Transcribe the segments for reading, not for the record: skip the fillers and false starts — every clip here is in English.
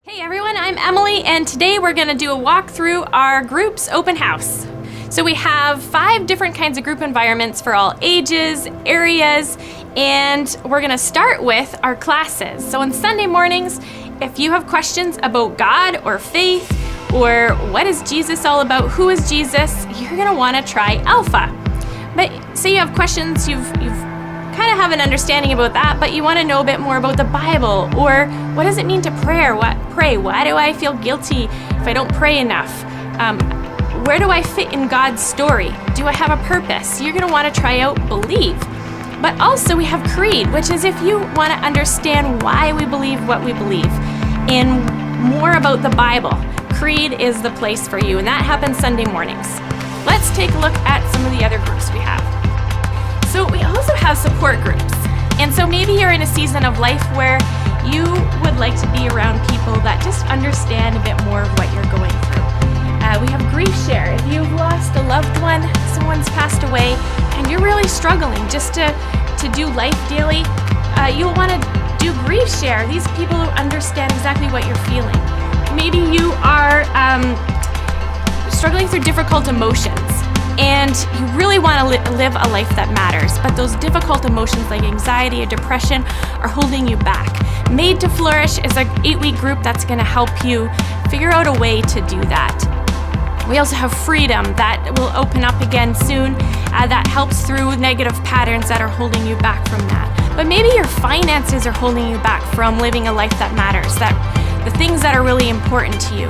Hey everyone, I'm Emily, and today we're going to do a walk through our group's open house. So we have 5 different kinds of group environments for all ages, areas, and we're going to start with our classes. So on Sunday mornings, if you have questions about God or faith, or what is Jesus all about, who is Jesus, you're going to want to try Alpha. But say you have questions, you've kind of have an understanding about that, but you want to know a bit more about the Bible, or what does it mean to pray? Why do I feel guilty if I don't pray enough? Where do I fit in God's story? Do I have a purpose? You're going to want to try out Believe. But also we have Creed, which is if you want to understand why we believe what we believe and more about the Bible, Creed is the place for you, and that happens Sunday mornings. Let's take a look at some of the other groups we have. So we also have support groups. And so maybe you're in a season of life where you would like to be around people that just understand a bit more of what you're going through. We have Grief Share. If you've lost a loved one, someone's passed away, and you're really struggling just to do life daily, you'll want to do Grief Share. These people who understand exactly what you're feeling. Maybe you are struggling through difficult emotions, and you really want to live a life that matters, but those difficult emotions like anxiety or depression are holding you back. Made to Flourish is an 8-week group that's going to help you figure out a way to do that. We also have Freedom that will open up again soon, that helps through negative patterns that are holding you back from that. But maybe your finances are holding you back from living a life that matters, that the things that are really important to you.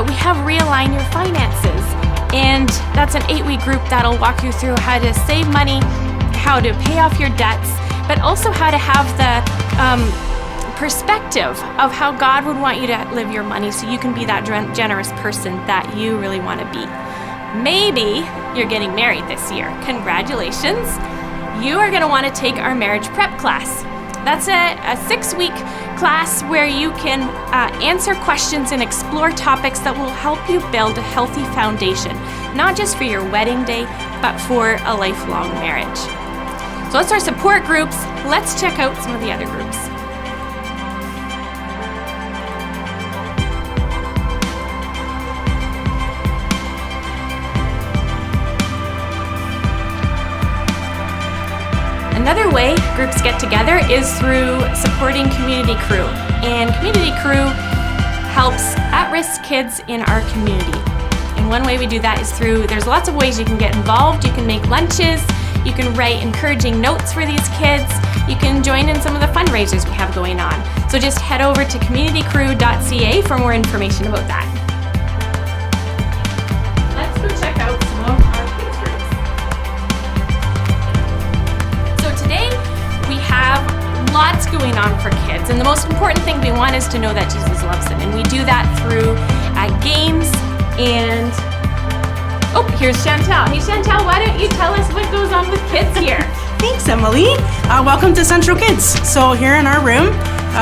We have Realign Your Finances. And that's an 8-week group that'll walk you through how to save money, how to pay off your debts, but also how to have the perspective of how God would want you to live your money so you can be that generous person that you really want to be. Maybe you're getting married this year. Congratulations. You are going to want to take our marriage prep class. That's a 6-week class where you can answer questions and explore topics that will help you build a healthy foundation, not just for your wedding day, but for a lifelong marriage. So that's our support groups. Let's check out some of the other groups. Another way groups get together is through supporting Community Crew. And Community Crew helps at-risk kids in our community. And one way we do that is there's lots of ways you can get involved. You can make lunches, you can write encouraging notes for these kids, you can join in some of the fundraisers we have going on. So just head over to centralcc.ca for more information about that. Let's go check out some of our kids groups. Today, we have lots going on for kids, and the most important thing we want is to know that Jesus loves them, and we do that through games and... Oh, here's Chantal. Hey Chantal, why don't you tell us what goes on with kids here? Thanks, Emily. Welcome to Central Kids. So here in our room,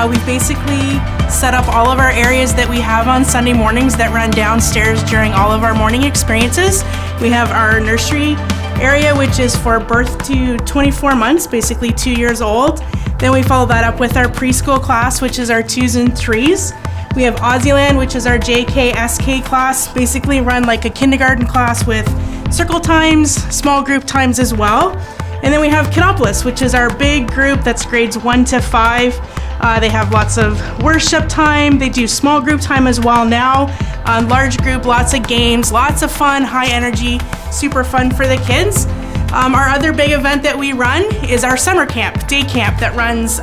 we've basically set up all of our areas that we have on Sunday mornings that run downstairs during all of our morning experiences. We have our nursery area, which is for birth to 24 months, basically 2 years old. Then we follow that up with our preschool class, which is our 2s and 3s. We have Aussie which is our JK-SK class, basically run like a kindergarten class with circle times, small group times as well. And then we have Kidopolis, which is our big group that's grades 1 to 5. They have lots of worship time. They do small group time as well now. Large group, lots of games, lots of fun, high energy, super fun for the kids. Our other big event that we run is our summer camp, day camp, that runs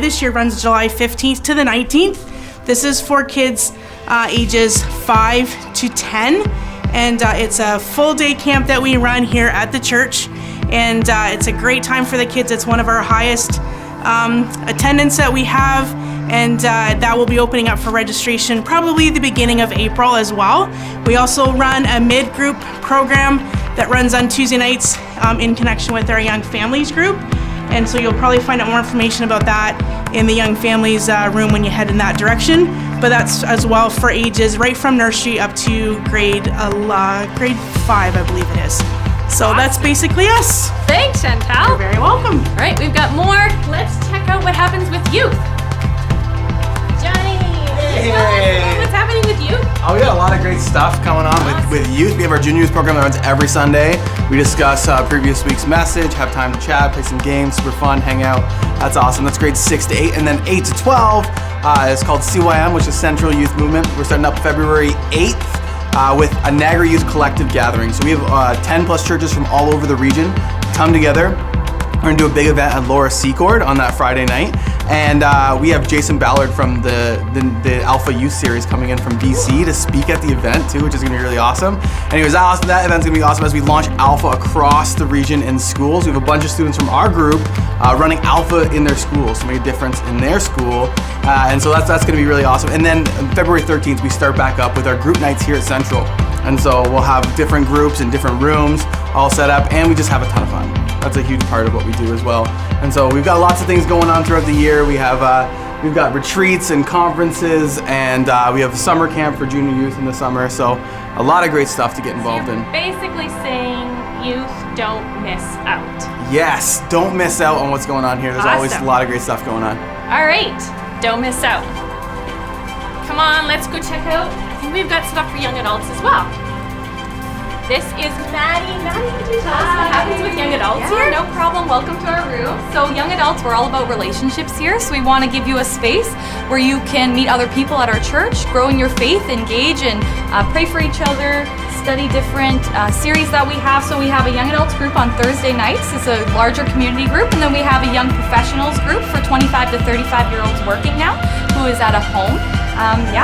this year runs July 15th to the 19th. This is for kids ages 5 to 10, and it's a full day camp that we run here at the church, and it's a great time for the kids. It's one of our highest attendance that we have, and that will be opening up for registration probably the beginning of April as well. We also run a mid-group program that runs on Tuesday nights in connection with our Young Families group, and so you'll probably find out more information about that in the Young Families room when you head in that direction. But that's as well for ages right from nursery up to grade 5, I believe it is. So that's basically us. Thanks, Chantal. You're very welcome. All right, we've got more. Let's check out what happens with youth. Johnny, Hey. We got a lot of great stuff coming on with youth. We have our junior youth program that runs every Sunday. We discuss previous week's message, have time to chat, play some games, super fun, hang out. That's awesome. That's grades 6 to 8. And then 8 to 12 is called CYM, which is Central Youth Movement. We're starting up February 8th with a Niagara Youth Collective gathering. So we have 10 plus churches from all over the region come together. We're gonna do a big event at Laura Secord on that Friday night. And we have Jason Ballard from the Alpha Youth Series coming in from BC to speak at the event too, which is gonna be really awesome. Anyways, that event's gonna be awesome as we launch Alpha across the region in schools. We have a bunch of students from our group running Alpha in their schools to make a difference in their school. And so that's gonna be really awesome. And then February 13th, we start back up with our group nights here at Central. And so we'll have different groups in different rooms all set up, and we just have a ton of fun. That's a huge part of what we do as well. And so we've got lots of things going on throughout the year. We've got retreats and conferences, and we have summer camp for junior youth in the summer. So a lot of great stuff to get involved in. Basically saying youth don't miss out. Yes, don't miss out on what's going on here. There's always a lot of great stuff going on. All right, don't miss out. Come on, let's go check out. I think we've got stuff for young adults as well. This is Maddie. Maddie, can you tell us what happens with young adults here? No problem. Welcome to our room. So young adults, we're all about relationships here. So we want to give you a space where you can meet other people at our church, grow in your faith, engage and pray for each other, study different series that we have. So we have a young adults group on Thursday nights. It's a larger community group. And then we have a young professionals group for 25 to 35-year-olds working now who is at a home.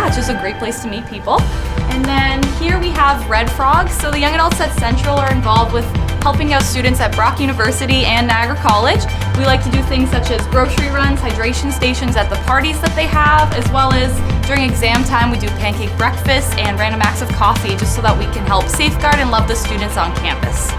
It's just a great place to meet people. And then here we have Red Frogs. So the young adults at Central are involved with helping out students at Brock University and Niagara College. We like to do things such as grocery runs, hydration stations at the parties that they have, as well as during exam time we do pancake breakfast and random acts of coffee just so that we can help safeguard and love the students on campus.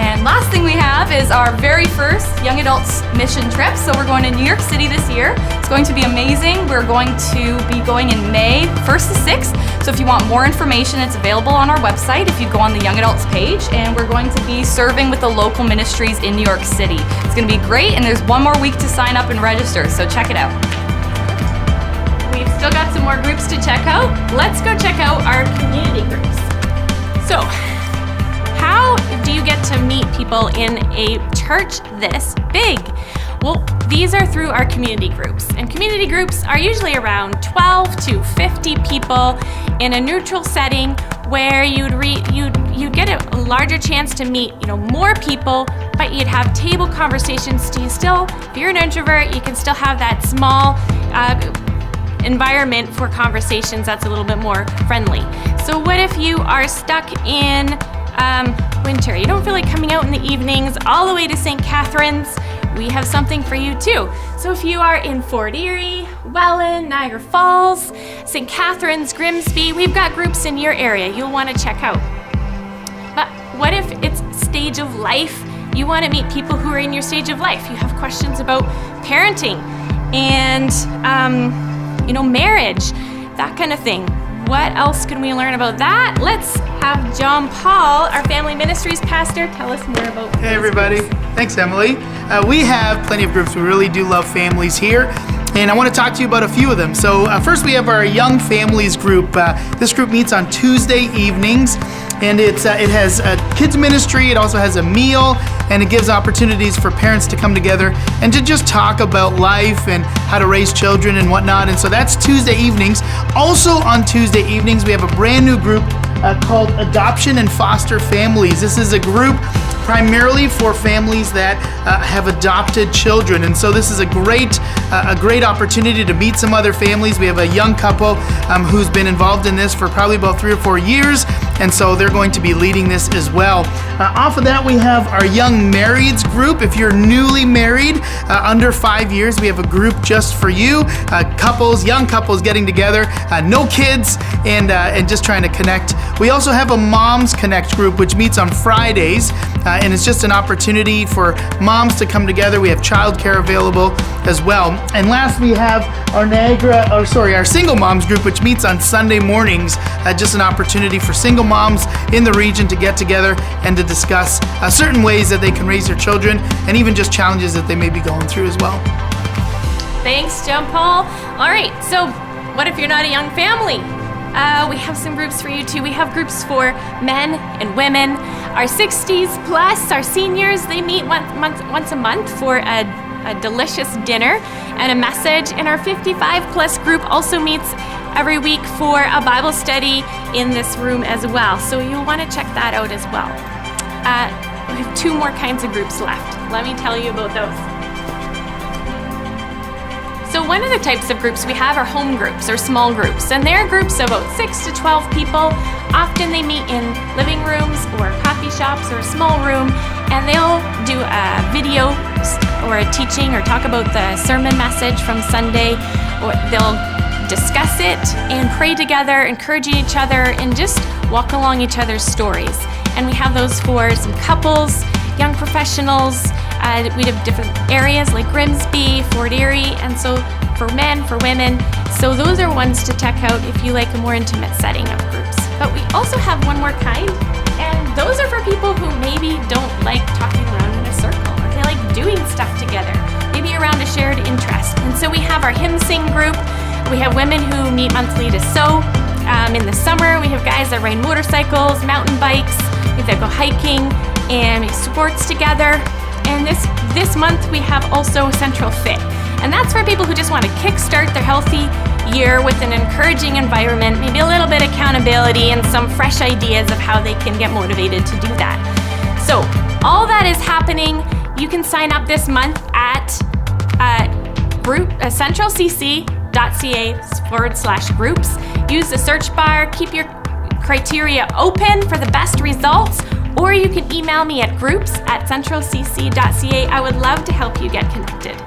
And last thing we have is our very first young adults mission trip. So we're going to New York City this year. It's going to be amazing. We're going to be going in May 1st to 6th. So if you want more information, it's available on our website if you go on the young adults page. And we're going to be serving with the local ministries in New York City. It's going to be great, and there's one more week to sign up and register, so check it out. We've still got some more groups to check out. Let's go check out our community groups. So, how do you get to meet people in a church this big? Well, these are through our community groups. And community groups are usually around 12 to 50 people in a neutral setting where you'd get a larger chance to meet, more people, but you'd have table conversations. So if you're an introvert, you can still have that small environment for conversations that's a little bit more friendly. So what if you are stuck in winter? You don't feel like coming out in the evenings all the way to St. Catharines. We have something for you too. So if you are in Fort Erie, Welland, Niagara Falls, St. Catharines, Grimsby, we've got groups in your area you'll want to check out. But what if it's stage of life? You want to meet people who are in your stage of life. You have questions about parenting and marriage, that kind of thing. What else can we learn about that? Let's have John Paul, our family ministries pastor, tell us more about Hey everybody, thanks Emily. We have plenty of groups. We really do love families here, and I want to talk to you about a few of them. So first we have our Young Families group. This group meets on Tuesday evenings, and it has a kids ministry, it also has a meal, and it gives opportunities for parents to come together and to just talk about life and how to raise children and whatnot. And so that's Tuesday evenings. Also on Tuesday evenings, we have a brand new group called Adoption and Foster Families. This is a group primarily for families that have adopted children, and so this is a great opportunity to meet some other families. We have a young couple who's been involved in this for probably about 3 or 4 years, and so they're going to be leading this as well. Off of that, we have our Young Marrieds group. If you're newly married, under 5 years, we have a group just for you. Young couples getting together, no kids, and just trying to connect. We also have a Moms Connect group, which meets on Fridays, and it's just an opportunity for moms to come together. We have childcare available as well. And last, we have our Single Moms group, which meets on Sunday mornings. Just an opportunity for single moms in the region to get together and to discuss certain ways that they can raise their children, and even just challenges that they may be going through as well. Thanks, John Paul. All right, so what if you're not a young family? We have some groups for you too. We have groups for men and women. Our 60s plus, our seniors, they meet once a month for a delicious dinner and a message. And our 55 plus group also meets every week for a Bible study in this room as well. So you'll want to check that out as well. We have 2 more kinds of groups left. Let me tell you about those. So one of the types of groups we have are home groups or small groups, and they're groups of about 6 to 12 people. Often they meet in living rooms or coffee shops or a small room, and they'll do a video or a teaching or talk about the sermon message from Sunday, or they'll discuss it and pray together, encouraging each other, and just walk along each other's stories. And we have those for some couples, young professionals. We have different areas like Grimsby, Fort Erie, and so for men, for women. So those are ones to check out if you like a more intimate setting of groups. But we also have one more kind, and those are for people who maybe don't like talking around in a circle, or they like doing stuff together, maybe around a shared interest. And so we have our hymn sing group. We have women who meet monthly to sew. In the summer, we have guys that ride motorcycles, mountain bikes, that go hiking, and make sports together. And this month we have also Central Fit. And that's for people who just want to kickstart their healthy year with an encouraging environment, maybe a little bit of accountability and some fresh ideas of how they can get motivated to do that. So all that is happening. You can sign up this month at centralcc.ca/groups. Use the search bar, keep your criteria open for the best results, or you can email me at groups@centralcc.ca. I would love to help you get connected.